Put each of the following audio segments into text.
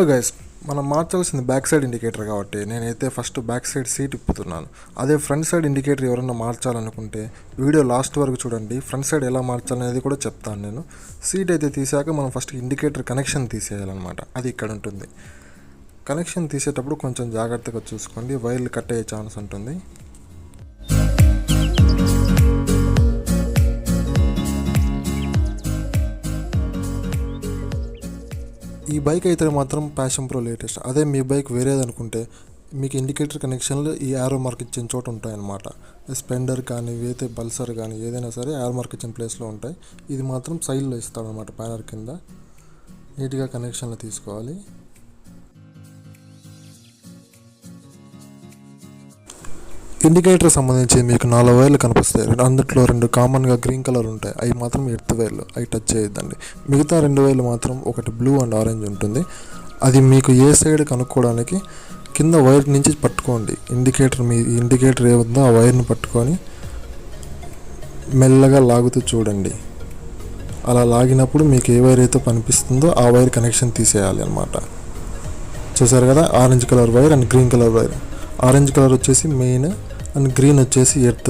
Hello guys, మనం మార్చాల్సింది back side indicator కాబట్టి నేనైతే ఫస్ట్ బ్యాక్ సైడ్ సీట్ ఇప్పుతున్నాను. అదే ఫ్రంట్ సైడ్ ఇండికేటర్ ఎవరైనా మార్చాలనుకుంటే వీడియో లాస్ట్ వరకు చూడండి. ఫ్రంట్ సైడ్ ఎలా మార్చాలనేది కూడా చెప్తాను నేను. సీట్ అయితే తీసాక మనం ఫస్ట్ ఇండికేటర్ కనెక్షన్ తీసేయాలన్నమాట. అది ఇక్కడ ఉంటుంది. కనెక్షన్ తీసేటప్పుడు కొంచెం జాగ్రత్తగా చూసుకోండి, వైర్లు కట్ అయ్యే ఛాన్స్ ఉంటుంది. ఈ బైక్ అయితే మాత్రం ప్యాషన్ ప్రో లేటెస్ట్. అదే మీ బైక్ వేరేది అనుకుంటే మీకు ఇండికేటర్ కనెక్షన్లు ఈ యారో మార్క్ ఇచ్చిన చోట ఉంటాయన్నమాట. స్పెండర్ కానీ ఏదైతే పల్సర్ కానీ ఏదైనా సరే యారో మార్క్ ఇచ్చిన ప్లేస్లో ఉంటాయి. ఇది మాత్రం సైడ్లో ఇస్తాడనమాట, ప్యానర్ కింద. నీట్గా కనెక్షన్లు తీసుకోవాలి. ఇండికేటర్ సంబంధించి మీకు 4 వైర్లు కనిపిస్తాయి. అందులో 2 కామన్గా గ్రీన్ కలర్ ఉంటాయి. అవి మాత్రం ఎర్త్ వైర్లు, అవి టచ్ చేయొద్దండి. మిగతా 2 వైర్లు మాత్రం ఒకటి బ్లూ అండ్ ఆరెంజ్ ఉంటుంది. అది మీకు ఏ సైడ్ కనుక్కోవడానికి కింద వైర్ నుంచి పట్టుకోండి. మీ ఇండికేటర్ ఏముందో ఆ వైర్ని పట్టుకొని మెల్లగా లాగుతూ చూడండి. అలా లాగినప్పుడు మీకు ఏ వైర్ అయితే కనిపిస్తుందో ఆ వైర్ కనెక్షన్ తీసేయాలి అనమాట. చూసారు కదా, orange colour wire and green colour wire. Orange colour వచ్చేసి మెయిన్ అండ్ గ్రీన్ వచ్చేసి ఎర్త్.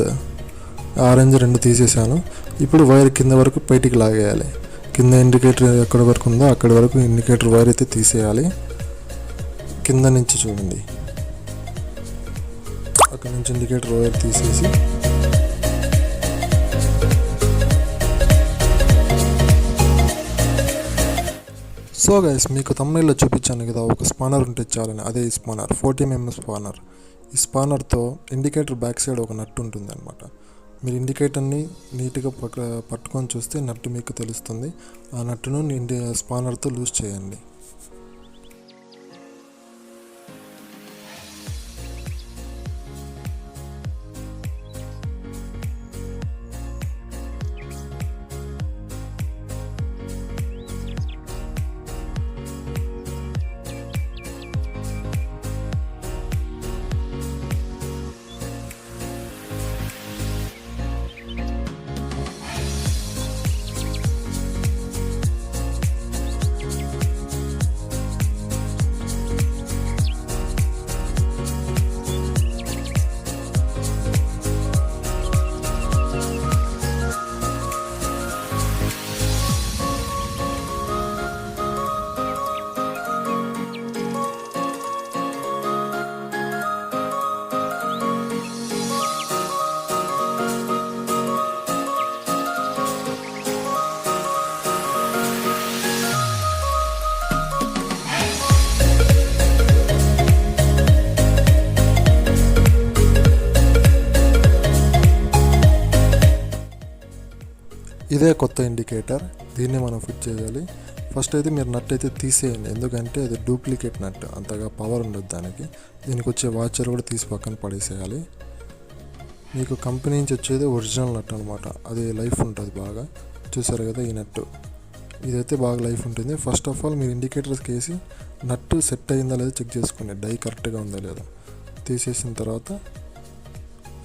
ఆరెంజ్ 2 తీసేసాను. ఇప్పుడు వైర్ కింద వరకు బయటికి లాగేయాలి. కింద ఇండికేటర్ ఎక్కడి వరకు ఉందో అక్కడి వరకు ఇండికేటర్ వైర్ అయితే తీసేయాలి. కింద నుంచి చూడండి, అక్కడి నుంచి ఇండికేటర్ వైర్ తీసేసి సో గైస్, మీకు తమ్ముళ్ళలో చూపించాను కదా ఒక స్పానర్ ఉంటే చాలని. అదే ఈ స్పానర్ 40mm స్పానర్. ఈ స్పానర్తో ఇండికేటర్ బ్యాక్ సైడ్ ఒక నట్టు ఉంటుంది అనమాట. మీరు ఇండికేటర్ని నీట్గా పట్టుకొని చూస్తే నట్టు మీకు తెలుస్తుంది. ఆ నట్టును స్పానర్తో లూజ్ చేయండి. ఇదే కొత్త ఇండికేటర్, దీన్నే మనం ఫిట్ చేయాలి. ఫస్ట్ అయితే మీరు నట్ అయితే తీసేయండి, ఎందుకంటే అది డూప్లికేట్ నట్, అంతగా పవర్ ఉండదు దానికి. దీనికి వచ్చే వాచర్ కూడా తీసి పక్కన పడేసేయాలి. మీకు కంపెనీ నుంచి వచ్చేది ఒరిజినల్ నట్ అనమాట. అది లైఫ్ ఉంటుంది బాగా. చూసారు కదా ఈ నట్టు, ఇదైతే బాగా లైఫ్ ఉంటుంది. ఫస్ట్ ఆఫ్ ఆల్ మీరు ఇండికేటర్స్కి వేసి నట్టు సెట్ అయిందా లేదా చెక్ చేసుకోండి, డై కరెక్ట్గా ఉందా లేదా. తీసేసిన తర్వాత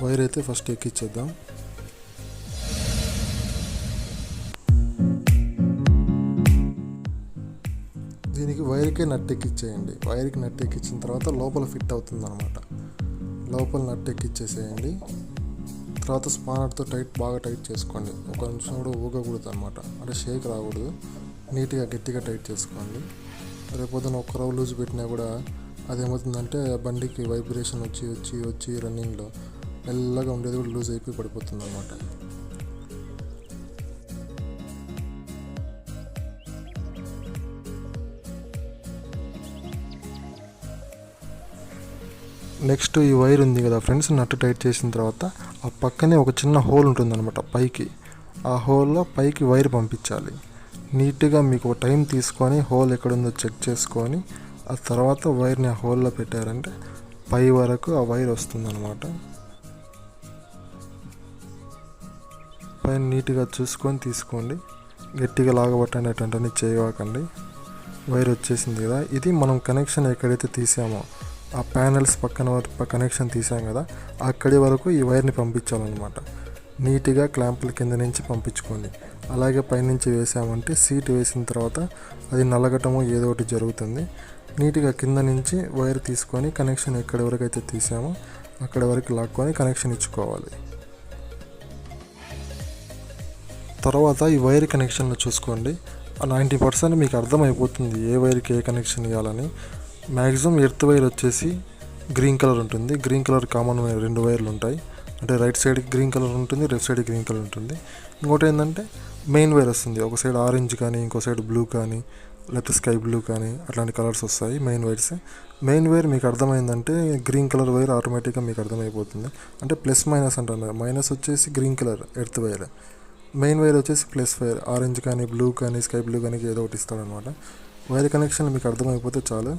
వైర్ అయితే ఫస్ట్ ఎక్కించేద్దాం. దీనికి వైర్కే నట్ ఎక్కిచ్చేయండి. వైర్కి నట్ ఎక్కించిన తర్వాత లోపల ఫిట్ అవుతుంది అనమాట. లోపల నట్ ఎక్కిచ్చేసేయండి. తర్వాత స్పానర్తో బాగా టైట్ చేసుకోండి. ఒక నిమిషం కూడా ఊగకూడదు అనమాట, అంటే షేక్ రాకూడదు. నీట్గా గట్టిగా టైట్ చేసుకోండి. రేపొద్దున ఒక్క రవ్వ లూజ్ పెట్టినా కూడా అదేమవుతుందంటే బండికి వైబ్రేషన్ వచ్చి రన్నింగ్లో మెల్లగా ఉండేది కూడా లూజ్ అయిపోయి పడిపోతుంది అనమాట. నెక్స్ట్ ఈ వైర్ ఉంది కదా ఫ్రెండ్స్, నట్టు టైట్ చేసిన తర్వాత ఆ పక్కనే ఒక చిన్న హోల్ ఉంటుందన్నమాట పైకి. ఆ హోల్లో పైకి వైర్ పంపించాలి. నీట్గా మీకు టైం తీసుకొని హోల్ ఎక్కడుందో చెక్ చేసుకొని ఆ తర్వాత వైర్ని ఆ హోల్లో పెట్టారంటే పై వరకు ఆ వైర్ వస్తుందన్నమాట. పైన నీట్గా చూసుకొని తీసుకోండి. గట్టిగా లాగబట్టండి, అటువంటివన్నీ చేయకండి. వైర్ వచ్చేసింది కదా. ఇది మనం కనెక్షన్ ఎక్కడైతే తీసామో ఆ ప్యానెల్స్ పక్కన కనెక్షన్ తీసాం కదా, అక్కడి వరకు ఈ వైర్ని పంపించాలన్నమాట. నీట్గా క్లాంపుల కింద నుంచి పంపించుకోండి. అలాగే పైనుంచి వేసామంటే సీట్ వేసిన తర్వాత అది నలగటము ఏదో ఒకటి జరుగుతుంది. నీట్గా కింద నుంచి వైర్ తీసుకొని కనెక్షన్ ఎక్కడి వరకు అయితే తీసామో అక్కడి వరకు లాక్కొని కనెక్షన్ ఇచ్చుకోవాలి. తర్వాత ఈ వైర్ కనెక్షన్లో చూసుకోండి, 90% మీకు అర్థమైపోతుంది ఏ వైర్కి ఏ కనెక్షన్ ఇవ్వాలని. మ్యాక్సిమం ఎర్త్ వైర్ వచ్చేసి గ్రీన్ కలర్ ఉంటుంది. గ్రీన్ కలర్ కామన్ వైర్ 2 వైర్లు ఉంటాయి. అంటే రైట్ సైడ్ గ్రీన్ కలర్ ఉంటుంది, లెఫ్ట్ సైడ్ గ్రీన్ కలర్ ఉంటుంది. ఇంకోటి ఏంటంటే మెయిన్ వైర్ వస్తుంది. ఒక సైడ్ ఆరెంజ్ కానీ, ఇంకో సైడ్ బ్లూ కానీ, లేకపోతే స్కై బ్లూ కానీ అట్లాంటి కలర్స్ వస్తాయి మెయిన్ వైర్స్. మెయిన్ వైర్ మీకు అర్థమైందంటే గ్రీన్ కలర్ వైర్ ఆటోమేటిక్గా మీకు అర్థమైపోతుంది. అంటే ప్లస్ మైనస్ అంటున్నారు. మైనస్ వచ్చేసి green colour earth wire, main wire వచ్చేసి ప్లస్ వైర్ ఆరెంజ్ కానీ, బ్లూ కానీ, స్కై బ్లూ కానీ ఏదో ఒకటి ఇస్తాడనమాట. వైర్ కనెక్షన్ మీకు అర్థమైపోతే చాలు.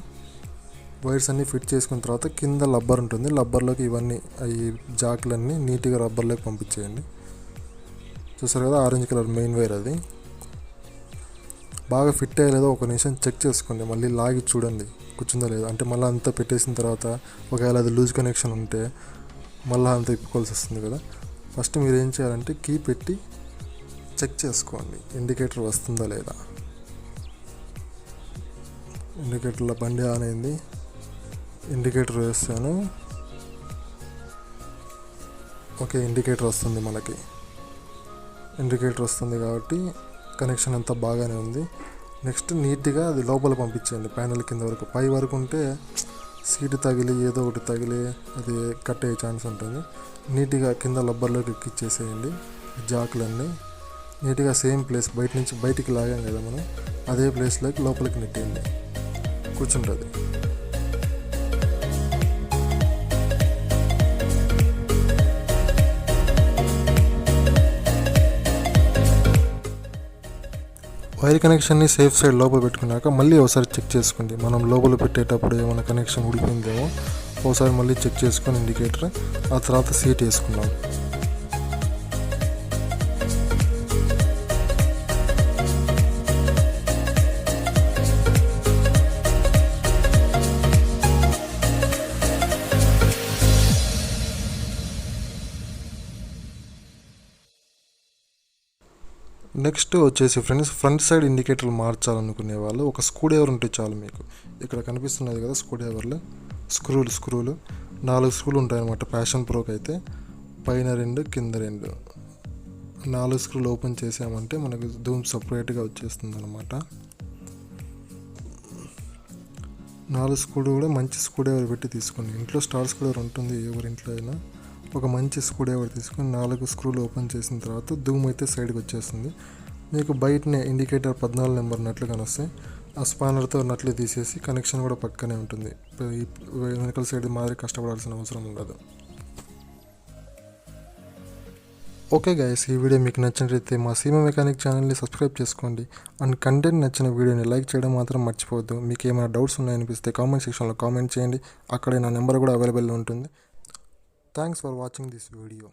వైర్స్ అన్నీ ఫిట్ చేసుకున్న తర్వాత కింద రబ్బర్ ఉంటుంది. రబ్బర్లోకి ఇవన్నీ ఈ జాకులన్నీ నీట్గా రబ్బర్లోకి పంపించేయండి. చూసారు కదా, ఆరెంజ్ కలర్ మెయిన్ వైర్ అది. బాగా ఫిట్ అయ్యలేదో ఒక నిమిషం చెక్ చేసుకోండి, మళ్ళీ లాగి చూడండి కూర్చుందా లేదా. అంటే మళ్ళీ అంతా పెట్టేసిన తర్వాత ఒకవేళ అది లూజ్ కనెక్షన్ ఉంటే మళ్ళీ అంతా ఇప్పుకోవాల్సి వస్తుంది కదా. ఫస్ట్ మీరు ఏం చేయాలంటే కీ పెట్టి చెక్ చేసుకోండి ఇండికేటర్ వస్తుందా లేదా. ఇండికేటర్లో బండి ఆన్ అయింది, ఇండికేటర్ వేస్తాను. ఓకే, ఇండికేటర్ వస్తుంది, మనకి ఇండికేటర్ వస్తుంది కాబట్టి కనెక్షన్ అంతా బాగానే ఉంది. నెక్స్ట్ నీట్గా అది లోపల పంపించండి, ప్యానెల్ కింద వరకు. పై వరకు ఉంటే సీటు తగిలి ఏదో ఒకటి తగిలి అది కట్ అయ్యే ఛాన్స్ ఉంటుంది. నీట్గా కింద రబ్బర్లోకి ఎక్కిచ్చేసేయండి జాకులన్నీ. నీట్గా సేమ్ ప్లేస్ బయట నుంచి బయటికి లాగాం కదా మనం, అదే ప్లేస్లోకి లోపలికి నెట్టేయండి, కూర్చుంటుంది. వైర్ కనెక్షన్ని సేఫ్ సైడ్ లోపల పెట్టుకున్నాక మళ్ళీ ఒకసారి చెక్ చేసుకోండి. మనం లోపల పెట్టేటప్పుడు ఏమైనా కనెక్షన్ ఊడిపోయిందేమో ఒకసారి మళ్ళీ చెక్ చేసుకొని ఇండికేటర్, ఆ తర్వాత సీట్ వేసుకున్నాం. నెక్స్ట్ వచ్చేసి ఫ్రెండ్స్, ఫ్రంట్ సైడ్ ఇండికేటర్లు మార్చాలనుకునే వాళ్ళు ఒక స్క్రూ డ్రైవర్ ఉంటే చాలు. మీకు ఇక్కడ కనిపిస్తున్నది కదా స్క్రూ డ్రైవర్లు, స్క్రూలు 4 స్క్రూలు ఉంటాయన్నమాట. ప్యాషన్ ప్రోకి అయితే పైన 2 కింద 2 4 స్క్రూలు ఓపెన్ చేసామంటే మనకు ధూమ్ సపరేట్గా వచ్చేస్తుంది అనమాట. 4 స్క్రూలు కూడా మంచి స్క్రూ డ్రైవర్ పెట్టి తీసుకోండి. ఇంట్లో స్టార్ స్క్రూ డ్రైవర్ ఉంటుంది ఎవరింట్లో అయినా. ఒక మంచి స్క్రూ డ్రైవర్ తీసుకొని 4 స్క్రూలు ఓపెన్ చేసిన తర్వాత ధూమ్ అయితే సైడ్కి వచ్చేస్తుంది. మీకు బయటనే ఇండికేటర్ 14 నెంబర్ నట్లు కానొస్తాయి. ఆ స్పానర్తో నట్లు తీసేసి కనెక్షన్ కూడా పక్కనే ఉంటుంది. వెనకాల సైడ్ మాదిరి కష్టపడాల్సిన అవసరం ఉండదు. ఓకే గైస్, ఈ వీడియో మీకు నచ్చినట్లయితే మా సీమ మెకానిక్ ఛానల్ని సబ్స్క్రైబ్ చేసుకోండి. అండ్ కంటెంట్ నచ్చిన వీడియోని లైక్ చేయడం మాత్రం మర్చిపోవద్దు. మీకు ఏమైనా డౌట్స్ ఉన్నాయనిపిస్తే కామెంట్ సెక్షన్లో కామెంట్ చేయండి, అక్కడే నా నెంబర్ కూడా అవైలబుల్ ఉంటుంది. Thanks for watching this video.